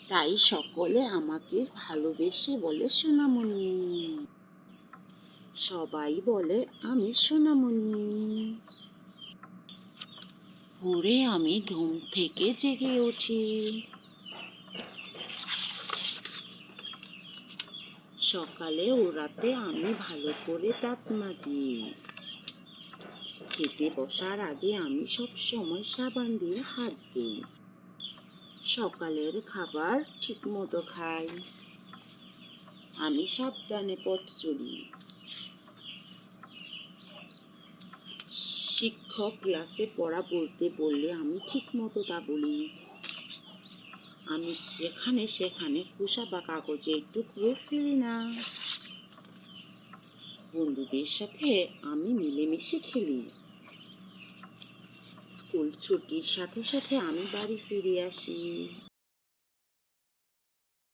তাই সকলে আমাকে ভালোবেসে বলে সোনামণি। সবাই বলে আমি সোনামণি। ভোরে আমি ঘুম থেকে জেগে উঠি, সকালে ও রাতে আমি ভালো করে দাঁত মাজি। খেতে বসার আগে আমি সব সময় সাবান দিয়ে হাত দিই। সকালের খাবার ঠিক মতো খাই। আমি সাবধানে পথ চলি। শিক্ষক ক্লাসে পড়া বলতে বললে আমি ঠিক মতো তা বলি। আমি যেখানে সেখানে খোসা বা কাগজের টুকরো ফেলি না। বন্ধুদের সাথে আমি মিলেমিশে খেলি। স্কুল ছুটির সাথে সাথে আমি বাড়ি ফিরে আসি।